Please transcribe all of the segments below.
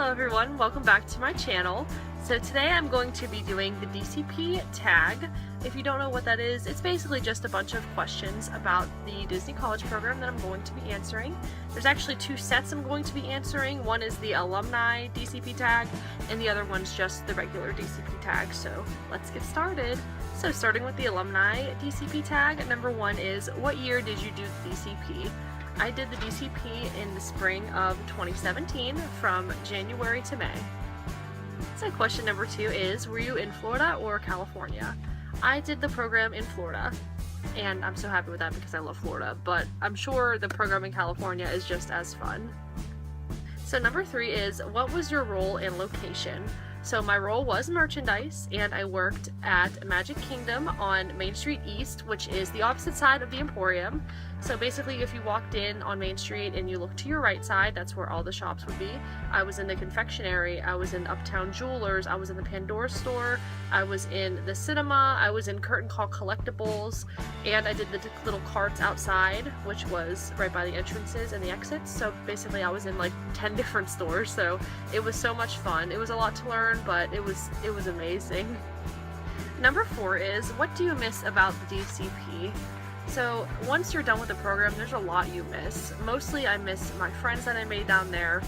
Hello everyone, welcome back to my channel. So today I'm going to be doing the DCP Tag. If you don't know what that is, it's basically just a bunch of questions about the Disney College program that I'm going to be answering. There's actually two sets I'm going to be answering. One is the Alumni DCP Tag, and the other one's just the regular DCP Tag. So let's get started. So starting with the Alumni DCP Tag, number one is, what year did you do the DCP? I did the DCP in the spring of 2017 from January to May. So question number two is, were you in Florida or California? I did the program in Florida, and I'm so happy with that because I love Florida, but I'm sure the program in California is just as fun. So number three is, what was your role and location? So my role was merchandise, and I worked at Magic Kingdom on Main Street East, which is the opposite side of the Emporium. So basically, if you walked in on Main Street and you looked to your right side, that's where all the shops would be. I was in the confectionery, I was in Uptown Jewelers, I was in the Pandora store, I was in the cinema, I was in Curtain Call Collectibles, and I did the little carts outside, which was right by the entrances and the exits. So basically I was in like 10 different stores, so it was so much fun. It was a lot to learn, but it was amazing. Number four is, what do you miss about the DCP? So once you're done with the program, there's a lot you miss. Mostly I miss my friends that I made down there.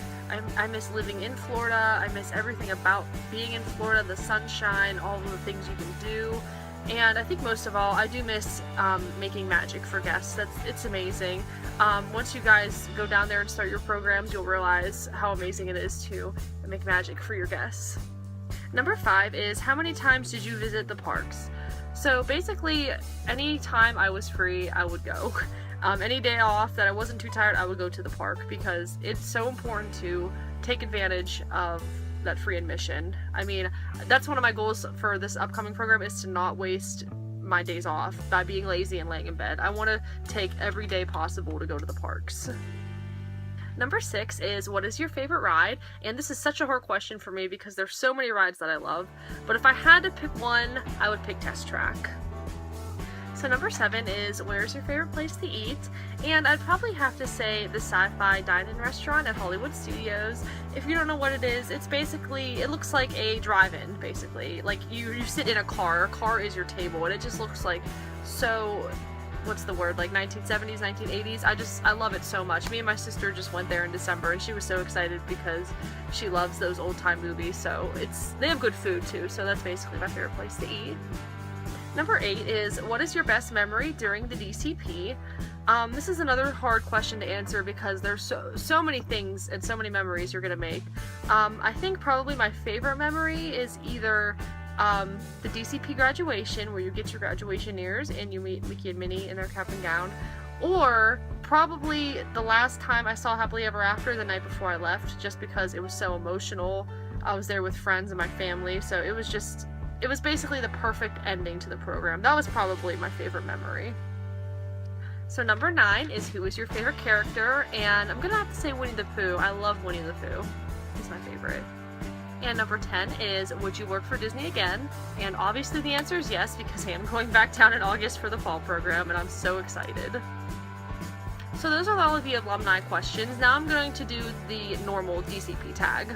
I miss living in Florida. I miss everything about being in Florida, the sunshine, all of the things you can do. And I think most of all, I do miss making magic for guests. It's amazing. Once you guys go down there and start your programs, you'll realize how amazing it is to make magic for your guests. Number five is, how many times did you visit the parks? So basically, any time I was free, I would go. Any day off that I wasn't too tired, I would go to the park because it's so important to take advantage of that free admission. I mean, that's one of my goals for this upcoming program, is to not waste my days off by being lazy and laying in bed. I want to take every day possible to go to the parks. Number six is, what is your favorite ride? And this is such a hard question for me because there's so many rides that I love, but if I had to pick one, I would pick Test Track. So number seven is, where's your favorite place to eat? And I'd probably have to say the Sci-Fi Dine-In restaurant at Hollywood Studios. If you don't know what it is, it's basically, it looks like a drive-in, basically. Like you sit in a car is your table, and it just looks like so, what's the word, like 1970s, 1980s. I love it so much. Me and my sister just went there in December, and she was so excited because she loves those old-time movies. So they have good food too, so that's basically my favorite place to eat. Number eight is, what is your best memory during the DCP? This is another hard question to answer because there's so many things and so many memories you're gonna make. I think probably my favorite memory is either the DCP graduation, where you get your graduation ears and you meet Mickey and Minnie in their cap and gown, or probably the last time I saw Happily Ever After the night before I left, just because it was so emotional. I was there with friends and my family, so it was basically the perfect ending to the program. That was probably my favorite memory. So number nine is, who is your favorite character? And I'm gonna have to say Winnie the Pooh. I love Winnie the Pooh. He's my favorite. And number 10 is, would you work for Disney again? And obviously the answer is yes, because I am going back down in August for the fall program, and I'm so excited. So those are all of the alumni questions. Now I'm going to do the normal DCP tag.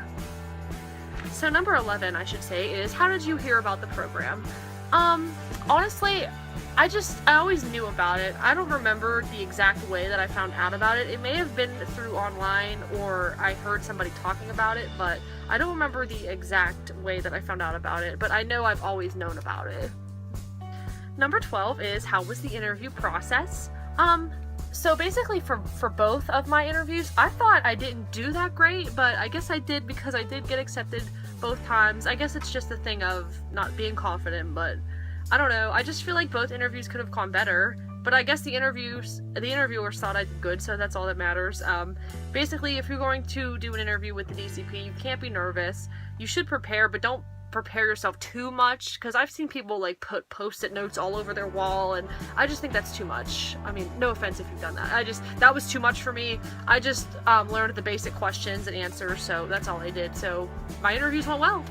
So number 11, I should say, is, how did you hear about the program? Honestly, I always knew about it. I don't remember the exact way that I found out about it. It may have been through online, or I heard somebody talking about it, but I don't remember the exact way that I found out about it, but I know I've always known about it. Number 12 is, how was the interview process? So basically for both of my interviews, I thought I didn't do that great, but I guess I did because I did't accepted both times. I guess it's just a thing of not being confident, but I don't know. I just feel like both interviews could have gone better, but I guess the interviewers thought I did good, so that's all that matters. Basically, if you're going to do an interview with the DCP, you can't be nervous. You should prepare, but don't prepare yourself too much, because I've seen people like put post-it notes all over their wall, and I just think that's too much. I mean, no offense if you've done that. That was too much for me. I just learned the basic questions and answers, so that's all I did. So my interviews went well.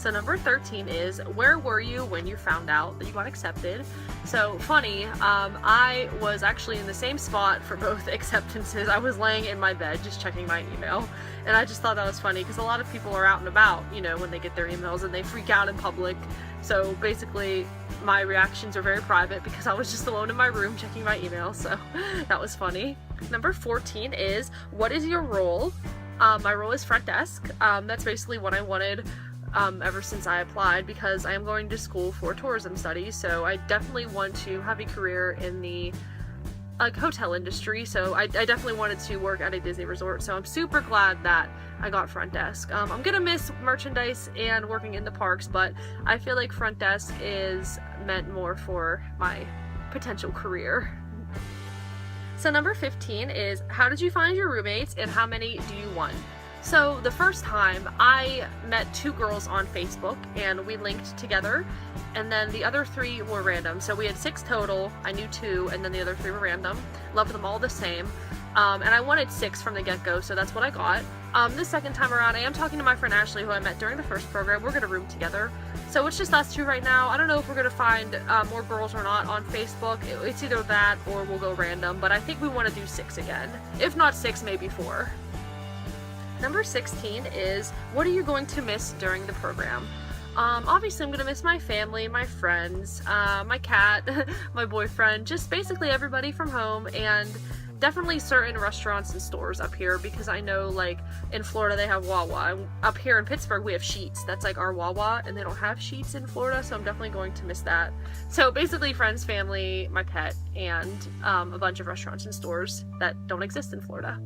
So number 13 is, where were you when you found out that you got accepted? So funny, I was actually in the same spot for both acceptances. I was laying in my bed just checking my email, and I just thought that was funny because a lot of people are out and about, you know, when they get their emails and they freak out in public. So basically my reactions are very private because I was just alone in my room checking my email, so that was funny. Number 14 is, what is your role? My role is front desk. That's basically what I wanted ever since I applied, because I am going to school for tourism studies, so I definitely want to have a career in the hotel industry, so I definitely wanted to work at a Disney resort, so I'm super glad that I got front desk. I'm gonna miss merchandise and working in the parks, but I feel like front desk is meant more for my potential career. So number 15 is, how did you find your roommates and how many do you want? So the first time I met 2 girls on Facebook and we linked together, and then the other 3 were random. So we had 6 total, I knew 2, and then the other 3 were random. Loved them all the same. And I wanted 6 from the get-go, so that's what I got. This second time around, I am talking to my friend Ashley, who I met during the first program. We're gonna room together. So it's just us 2 right now. I don't know if we're gonna find more girls or not on Facebook. It's either that or we'll go random, but I think we wanna do 6 again. If not 6, maybe 4. Number 16 is, what are you going to miss during the program? Obviously I'm gonna miss my family, my friends, my cat, my boyfriend, just basically everybody from home, and definitely certain restaurants and stores up here, because I know like in Florida they have Wawa. Up here in Pittsburgh we have Sheetz. That's like our Wawa, and they don't have Sheetz in Florida, so I'm definitely going to miss that. So basically friends, family, my pet, and a bunch of restaurants and stores that don't exist in Florida.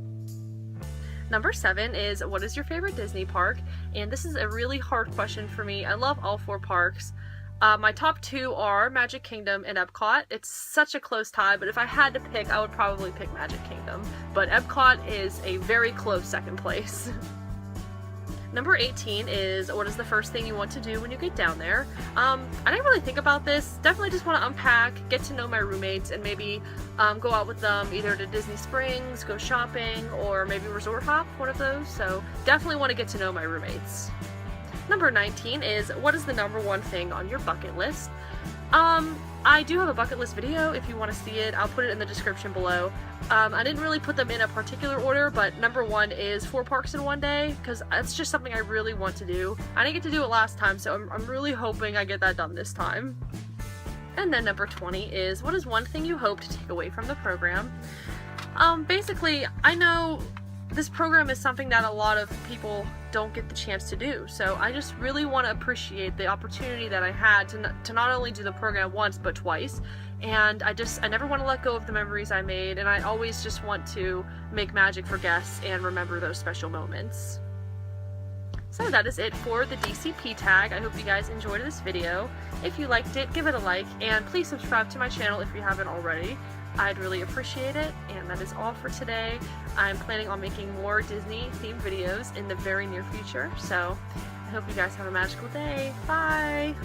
Number 7 is, what is your favorite Disney park? And this is a really hard question for me. I love all 4 parks. My top 2 are Magic Kingdom and Epcot. It's such a close tie, but if I had to pick, I would probably pick Magic Kingdom. But Epcot is a very close second place. Number 18 is, what is the first thing you want to do when you get down there? I didn't really think about this. Definitely just want to unpack, get to know my roommates, and maybe go out with them either to Disney Springs, go shopping, or maybe resort hop, one of those. So definitely want to get to know my roommates. Number 19 is, what is the number 1 thing on your bucket list? I do have a bucket list video. If you want to see it, I'll put it in the description below. I didn't really put them in a particular order, but number 1 is 4 parks in one day, because that's just something I really want to do. I didn't get to do it last time, so I'm really hoping I get that done this time. And then number 20 is, what is one thing you hope to take away from the program? Basically, I know this program is something that a lot of people don't get the chance to do, so I just really want to appreciate the opportunity that I had to not only do the program once but twice, and I never want to let go of the memories I made, and I always just want to make magic for guests and remember those special moments. So that is it for the DCP tag. I hope you guys enjoyed this video. If you liked it, give it a like, and please subscribe to my channel if you haven't already. I'd really appreciate it, and that is all for today. I'm planning on making more Disney themed videos in the very near future, so I hope you guys have a magical day. Bye!